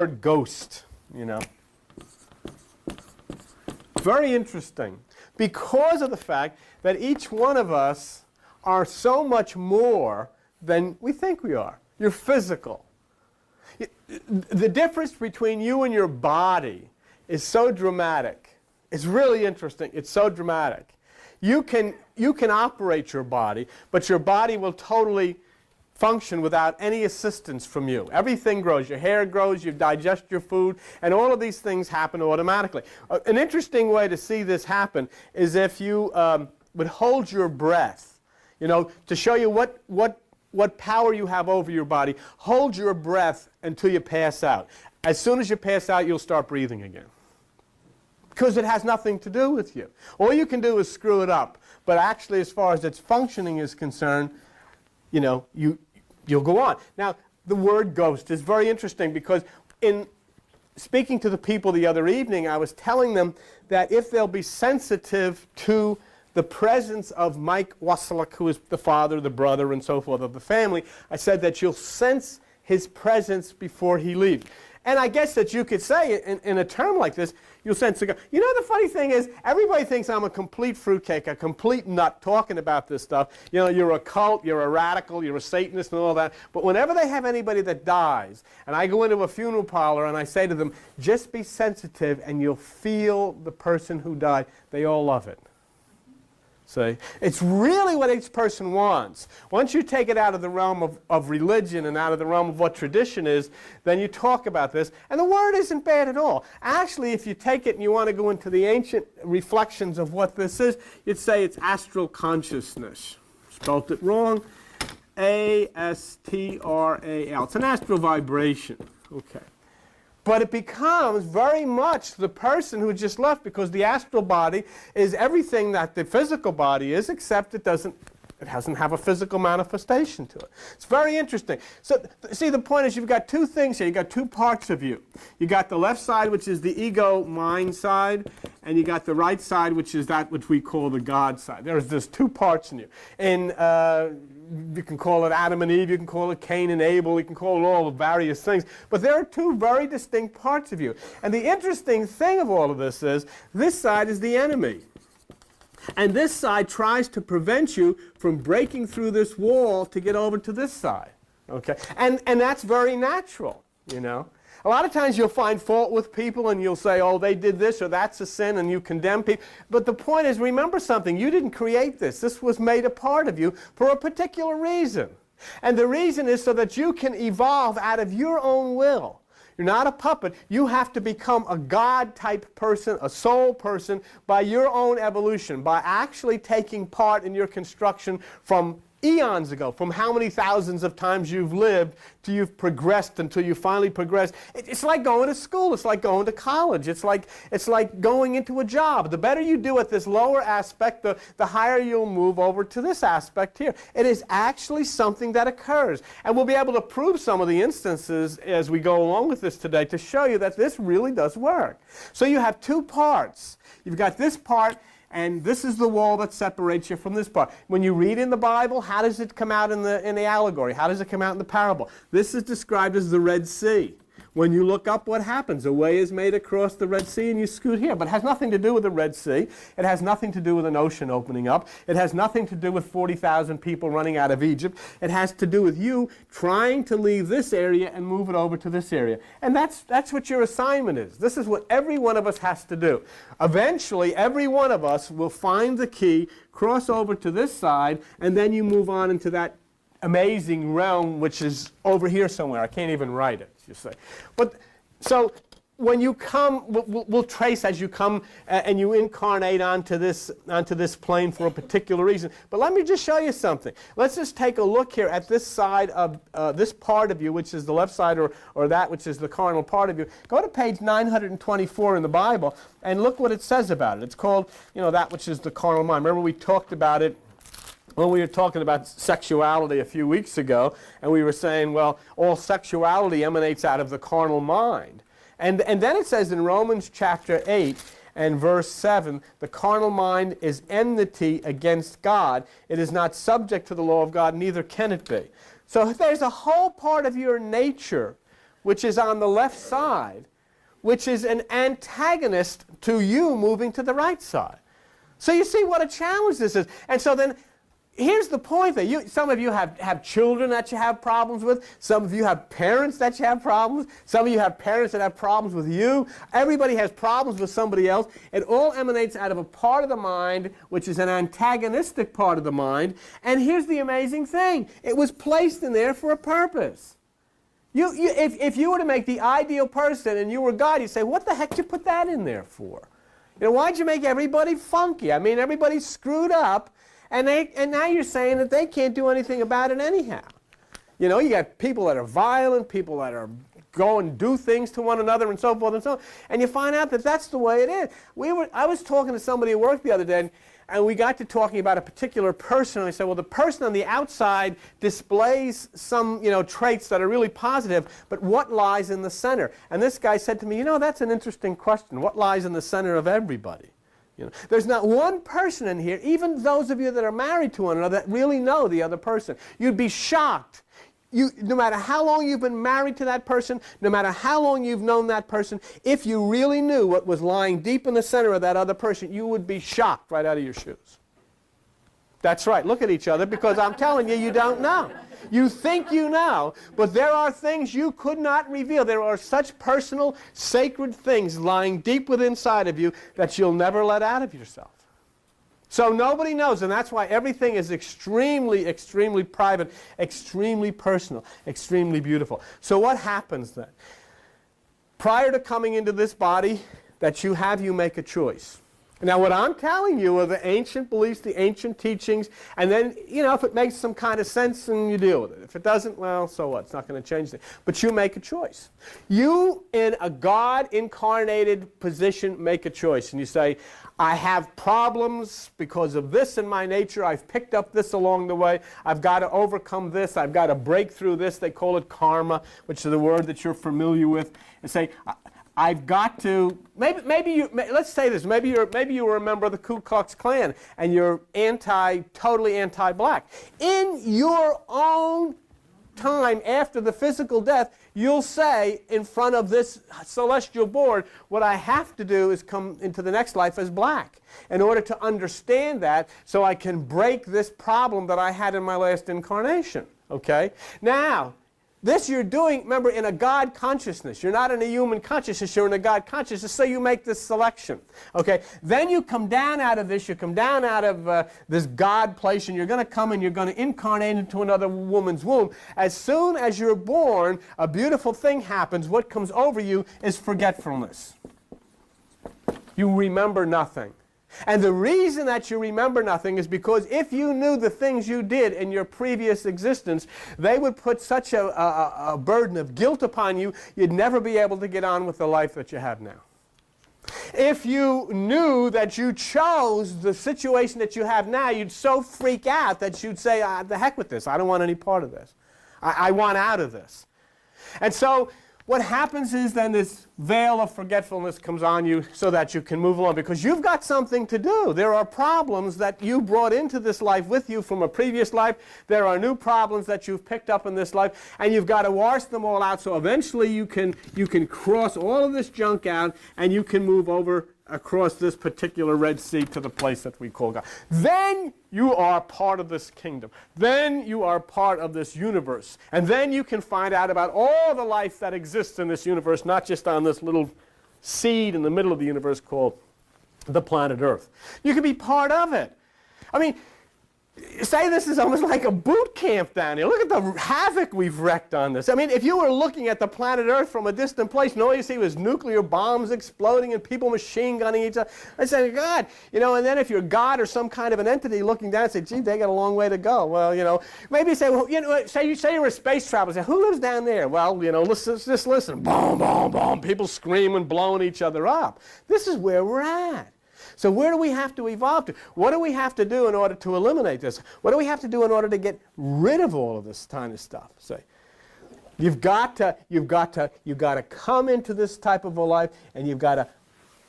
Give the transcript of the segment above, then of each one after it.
word ghost, Very interesting, because of the fact that each one of us are so much more than we think we are. You're physical. The difference between you and your body is so dramatic. It's really interesting. It's so dramatic. You can operate your body, but your body will totally function without any assistance from you. Everything grows. Your hair grows, you digest your food, and all of these things happen automatically. An interesting way to see this happen is if you would hold your breath, to show you what power you have over your body. Hold your breath until you pass out. As soon as you pass out, you'll start breathing again. Because it has nothing to do with you. All you can do is screw it up. But actually, as far as its functioning is concerned, you'll go on. Now, the word ghost is very interesting because in speaking to the people the other evening, I was telling them that if they'll be sensitive to the presence of Mike Wasilek, who is the father, the brother, and so forth of the family, I said that you'll sense his presence before he leaves. And I guess that you could say, in a term like this, you'll sense a ghost. The funny thing is, everybody thinks I'm a complete fruitcake, a complete nut talking about this stuff. You're a cult, you're a radical, you're a Satanist and all that. But whenever they have anybody that dies, and I go into a funeral parlor and I say to them, just be sensitive and you'll feel the person who died. They all love it. See? It's really what each person wants. Once you take it out of the realm of religion and out of the realm of what tradition is, then you talk about this. And the word isn't bad at all. Actually, if you take it and you want to go into the ancient reflections of what this is, you'd say it's astral consciousness. Spelled it wrong. A-S-T-R-A-L. It's an astral vibration. Okay. But it becomes very much the person who just left, because the astral body is everything that the physical body is, except it doesn't have a physical manifestation to it. It's very interesting. So see, the point is you've got two things here. You've got two parts of you. You got the left side, which is the ego mind side, and you got the right side, which is that which we call the God side. There's two parts in you. And you can call it Adam and Eve, you can call it Cain and Abel, you can call it all the various things. But there are two very distinct parts of you. And the interesting thing of all of this is, this side is the enemy. And this side tries to prevent you from breaking through this wall to get over to this side. Okay? And that's very natural, A lot of times you'll find fault with people and you'll say, oh, they did this or that's a sin, and you condemn people. But the point is, remember something. You didn't create this. This was made a part of you for a particular reason. And the reason is so that you can evolve out of your own will. You're not a puppet. You have to become a God-type person, a soul person, by your own evolution, by actually taking part in your construction from eons ago, from how many thousands of times you've lived till you've progressed until you finally progress. It's like going to school. It's like going to college. It's like going into a job. The better you do at this lower aspect, the higher you'll move over to this aspect here. It is actually something that occurs. And we'll be able to prove some of the instances as we go along with this today to show you that this really does work. So you have two parts. You've got this part, and this is the wall that separates you from this part. When you read in the Bible, how does it come out in the allegory? How does it come out in the parable? This is described as the Red Sea. When you look up, what happens? A way is made across the Red Sea and you scoot here. But it has nothing to do with the Red Sea. It has nothing to do with an ocean opening up. It has nothing to do with 40,000 people running out of Egypt. It has to do with you trying to leave this area and move it over to this area. And that's what your assignment is. This is what every one of us has to do. Eventually, every one of us will find the key, cross over to this side, and then you move on into that amazing realm which is over here somewhere. I can't even write it, you say. But so when you come, we'll trace as you come and you incarnate onto this plane for a particular reason. But let me just show you something. Let's just take a look here at this side of this part of you, which is the left side, or that which is the carnal part of you. Go to page 924 in the Bible and look what it says about it. It's called, that which is the carnal mind. Remember we talked about it when we were talking about sexuality a few weeks ago, and we were saying, well, all sexuality emanates out of the carnal mind. And then it says in Romans chapter 8 and verse 7, the carnal mind is enmity against God. It is not subject to the law of God, neither can it be. So there's a whole part of your nature which is on the left side, which is an antagonist to you moving to the right side. So you see what a challenge this is. And so then, here's the point that some of you have children that you have problems with. Some of you have parents that you have problems with. Some of you have parents that have problems with you. Everybody has problems with somebody else. It all emanates out of a part of the mind, which is an antagonistic part of the mind. And here's the amazing thing. It was placed in there for a purpose. If you were to make the ideal person and you were God, you'd say, what the heck did you put that in there for? You know, why'd you make everybody funky? I mean, everybody's screwed up, and now you're saying that they can't do anything about it anyhow. You know, you got people that are violent, people that are go and do things to one another and so forth and so on, and you find out that that's the way it is. I was talking to somebody at work the other day, and we got to talking about a particular person, and I said, well, the person on the outside displays some, traits that are really positive, but what lies in the center? And this guy said to me, that's an interesting question. What lies in the center of everybody? There's not one person in here, even those of you that are married to one another, that really know the other person. You'd be shocked. No matter how long you've been married to that person, no matter how long you've known that person, if you really knew what was lying deep in the center of that other person, you would be shocked right out of your shoes. That's right. Look at each other, because I'm telling you, you don't know. You think you know, but there are things you could not reveal. There are such personal, sacred things lying deep within inside of you that you'll never let out of yourself. So nobody knows, and that's why everything is extremely, extremely private, extremely personal, extremely beautiful. So what happens then? Prior to coming into this body that you have, you make a choice. Now what I'm telling you are the ancient beliefs, the ancient teachings, and then, if it makes some kind of sense, then you deal with it. If it doesn't, well, so what? It's not going to change things. But you make a choice. You, in a God-incarnated position, make a choice. And you say, I have problems because of this in my nature. I've picked up this along the way. I've got to overcome this. I've got to break through this. They call it karma, which is the word that you're familiar with. And say, I've got to, let's say this, maybe you were a member of the Ku Klux Klan and you're totally anti-black. In your own time after the physical death, you'll say in front of this celestial board, what I have to do is come into the next life as black in order to understand that, so I can break this problem that I had in my last incarnation. Okay? Now, this you're doing, remember, in a God consciousness. You're not in a human consciousness, you're in a God consciousness, so you make this selection. Okay? Then you come down out of this, you come down out of this God place, and you're going to come and you're going to incarnate into another woman's womb. As soon as you're born, a beautiful thing happens. What comes over you is forgetfulness. You remember nothing. And the reason that you remember nothing is because if you knew the things you did in your previous existence, they would put such a burden of guilt upon you, you'd never be able to get on with the life that you have now. If you knew that you chose the situation that you have now, you'd so freak out that you'd say, the heck with this, I don't want any part of this. I want out of this. And so what happens is then this veil of forgetfulness comes on you so that you can move along, because you've got something to do. There are problems that you brought into this life with you from a previous life. There are new problems that you've picked up in this life, and you've got to wash them all out, so eventually you can cross all of this junk out and you can move over across this particular Red Sea to the place that we call God. Then you are part of this kingdom. Then you are part of this universe. And then you can find out about all the life that exists in this universe, not just on this little seed in the middle of the universe called the planet Earth. You can be part of it. I mean, say this is almost like a boot camp down here. Look at the havoc we've wrecked on this. I mean, if you were looking at the planet Earth from a distant place, and all you see was nuclear bombs exploding and people machine gunning each other, I say, God, and then if you're God or some kind of an entity looking down and say, gee, they got a long way to go. Well, maybe you say, well, say you're a space traveler. Say, who lives down there? Well, just listen. Boom, boom, boom. People screaming, blowing each other up. This is where we're at. So where do we have to evolve to? What do we have to do in order to eliminate this? What do we have to do in order to get rid of all of this kind of stuff? Say, you've got to come into this type of a life, and you've got to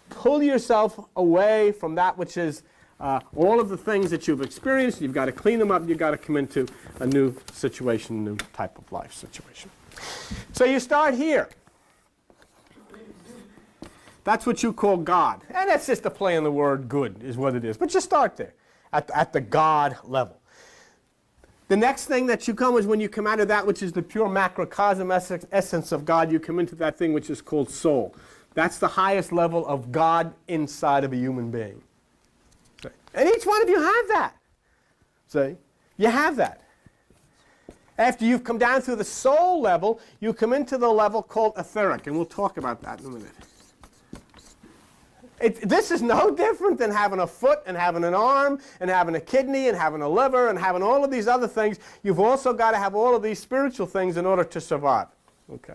pull yourself away from that which is all of the things that you've experienced. You've got to clean them up. You've got to come into a new situation, new type of life situation. So you start here. That's what you call God. And that's just a play on the word good is what it is. But you start there at the God level. The next thing that you come is when you come out of that which is the pure macrocosm essence of God, you come into that thing which is called soul. That's the highest level of God inside of a human being. See? And each one of you have that. See? You have that. After you've come down through the soul level, you come into the level called etheric, and we'll talk about that in a minute. This is no different than having a foot and having an arm and having a kidney and having a liver and having all of these other things. You've also got to have all of these spiritual things in order to survive. Okay.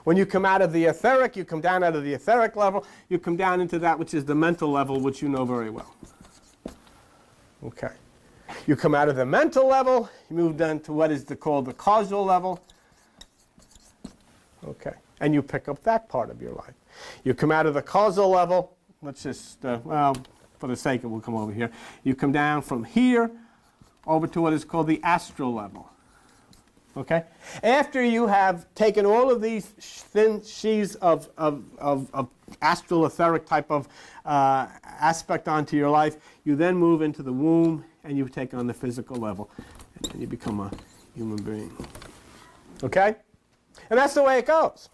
When you come out of the etheric, you come down out of the etheric level, you come down into that which is the mental level, which you know very well. Okay. You come out of the mental level, you move down to what is called the causal level. Okay. And you pick up that part of your life. You come out of the causal level. Let's just, well, for the sake of it, we'll come over here. You come down from here over to what is called the astral level. Okay? After you have taken all of these thin sheaths of astral etheric type of aspect onto your life, you then move into the womb and you take on the physical level. And you become a human being. Okay? And that's the way it goes.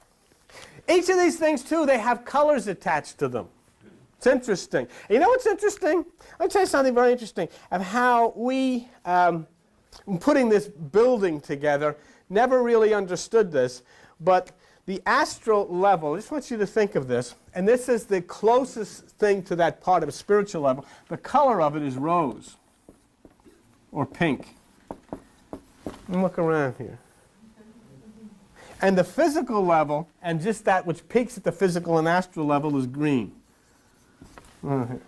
Each of these things, too, they have colors attached to them. It's interesting. And you know what's interesting? I'll tell you something very interesting of how we, putting this building together, never really understood this, but the astral level, I just want you to think of this, and this is the closest thing to that part of a spiritual level. The color of it is rose or pink. And look around here. And the physical level, and just that which peaks at the physical and astral level, is green. And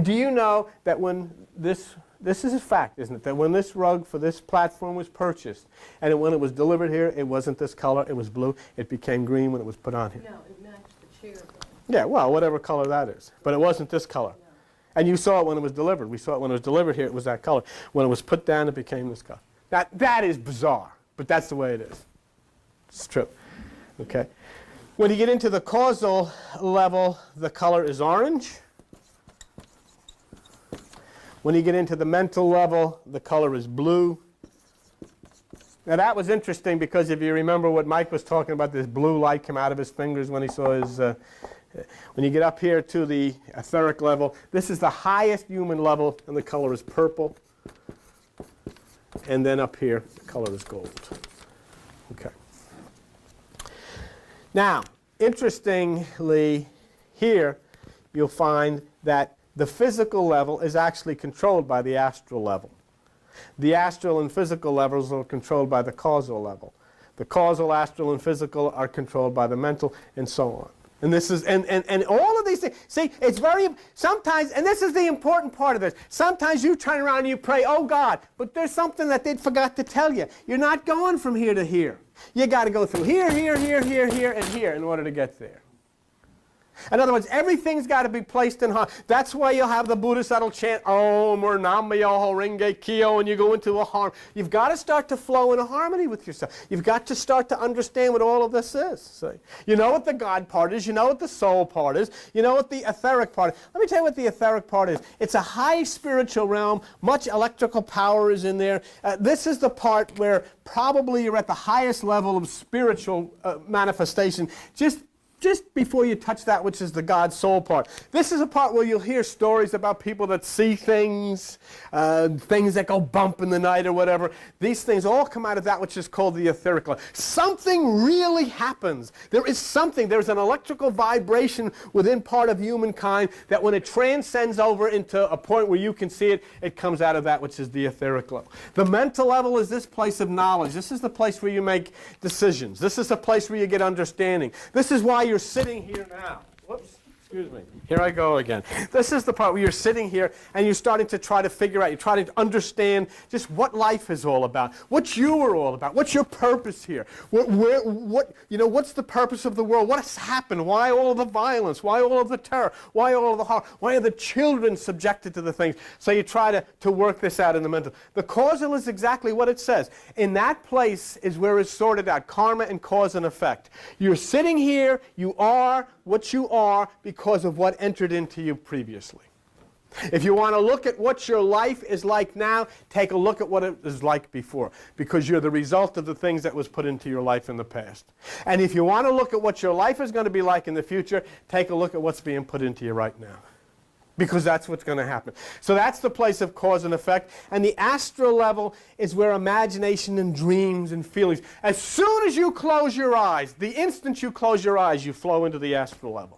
do you know that when this is a fact, isn't it, that when this rug for this platform was purchased, and when it was delivered here, it wasn't this color, it was blue, it became green when it was put on here. No, it matched the chair. Yeah, well, whatever color that is. But it wasn't this color. No. And you saw it when it was delivered. We saw it when it was delivered here, it was that color. When it was put down, it became this color. That is bizarre, but that's the way it is. It's true. Okay. When you get into the causal level, the color is orange. When you get into the mental level, the color is blue. Now that was interesting because if you remember what Mike was talking about, this blue light come out of his fingers when he saw his... when you get up here to the etheric level, this is the highest human level, and the color is purple. And then up here, the color is gold. Okay. Now, interestingly, here you'll find that the physical level is actually controlled by the astral level. The astral and physical levels are controlled by the causal level. The causal, astral, and physical are controlled by the mental, and so on. And this is, and all of these things, see, it's very, sometimes, and this is the important part of this, sometimes you turn around and you pray, oh God, but there's something that they forgot to tell you. You're not going from here to here. You got to go through here, here, here, here, here, and here in order to get there. In other words, everything's got to be placed in harmony. That's why you'll have the Buddhists that'll chant Om or Nam Myoho Renge Kyo, and you go into a harmony. You've got to start to flow in a harmony with yourself. You've got to start to understand what all of this is. See? You know what the God part is. You know what the soul part is. You know what the etheric part is. Let me tell you what the etheric part is. It's a high spiritual realm. Much electrical power is in there. This is the part where probably you're at the highest level of spiritual manifestation. Just before you touch that which is the God soul part. This is a part where you'll hear stories about people that see things, things that go bump in the night or whatever. These things all come out of that which is called the etheric level. Something really happens. There is something. There's an electrical vibration within part of humankind that when it transcends over into a point where you can see it, it comes out of that which is the etheric level. The mental level is this place of knowledge. This is the place where you make decisions. This is the place where you get understanding. This is why you're sitting here now. Whoops, Excuse me. Here I go again. This is the part where you're sitting here and you're starting to try to figure out, you're trying to understand just what life is all about, what you are all about, what's your purpose here, what's the purpose of the world, what has happened, why all of the violence, why all of the terror, why all of the horror, why are the children subjected to the things? So you try to work this out in the mental. The causal is exactly what it says. In that place is where it's sorted out, karma and cause and effect. You're sitting here, you are what you are because of what entered into you previously. If you want to look at what your life is like now, take a look at what it was like before, because you're the result of the things that was put into your life in the past. And if you want to look at what your life is going to be like in the future, take a look at what's being put into you right now, because that's what's going to happen. So that's the place of cause and effect. And the astral level is where imagination and dreams and feelings, as soon as you close your eyes, the instant you close your eyes, you flow into the astral level.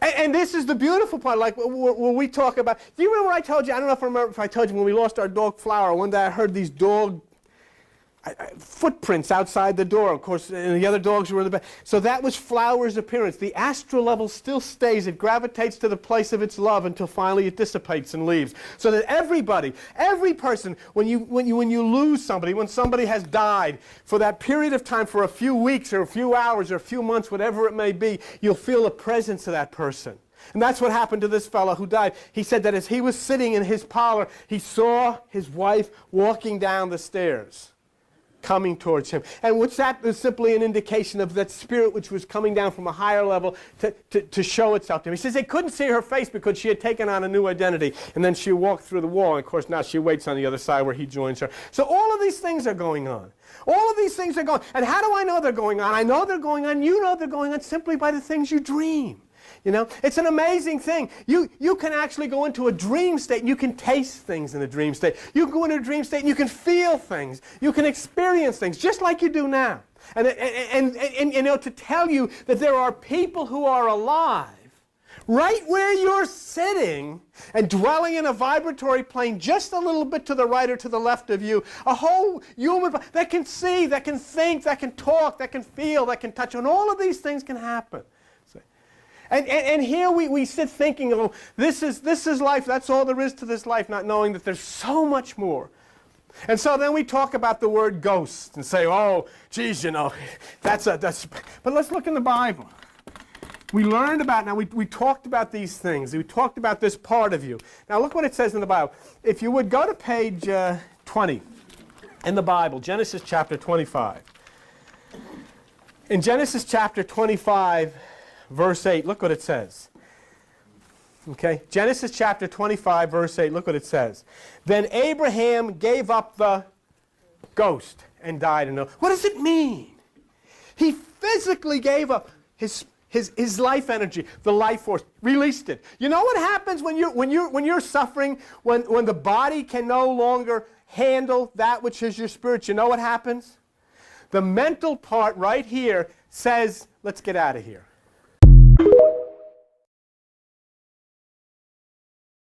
And this is the beautiful part, like when we talk about, do you remember what I told you? I don't know if I told you when we lost our dog Flower, one day I heard these dog footprints outside the door, of course, and the other dogs were in the back. So that was Flower's appearance. The astral level still stays. It gravitates to the place of its love until finally it dissipates and leaves. So that everybody, every person, when you lose somebody, when somebody has died, for that period of time, for a few weeks or a few hours or a few months, whatever it may be, you'll feel the presence of that person. And that's what happened to this fellow who died. He said that as he was sitting in his parlor, he saw his wife walking down the stairs, coming towards him. And what's that is simply an indication of that spirit which was coming down from a higher level to show itself to him. He says they couldn't see her face because she had taken on a new identity, and then she walked through the wall, and of course now she waits on the other side where he joins her. So all of these things are going on. All of these things are going on. And how do I know they're going on? I know they're going on. You know they're going on simply by the things you dream. You know, it's an amazing thing. You can actually go into a dream state and you can taste things in a dream state. You can go into a dream state and you can feel things. You can experience things just like you do now. And you know, to tell you that there are people who are alive right where you're sitting and dwelling in a vibratory plane just a little bit to the right or to the left of you, a whole human that can see, that can think, that can talk, that can feel, that can touch, and all of these things can happen. And here we sit thinking, oh, this is life, that's all there is to this life, not knowing that there's so much more. And so then we talk about the word ghost and say, oh, geez, you know, that's but let's look in the Bible. We learned about, now we talked about these things. We talked about this part of you. Now look what it says in the Bible. If you would go to page 20 in the Bible, Genesis chapter 25. In Genesis chapter 25, verse 8, look what it says. Okay, Genesis chapter 25, verse 8, look what it says. Then Abraham gave up the ghost and died. What does it mean? He physically gave up his life energy, the life force, released it. You know what happens when you're suffering, when the body can no longer handle that which is your spirit? You know what happens? The mental part right here says, let's get out of here.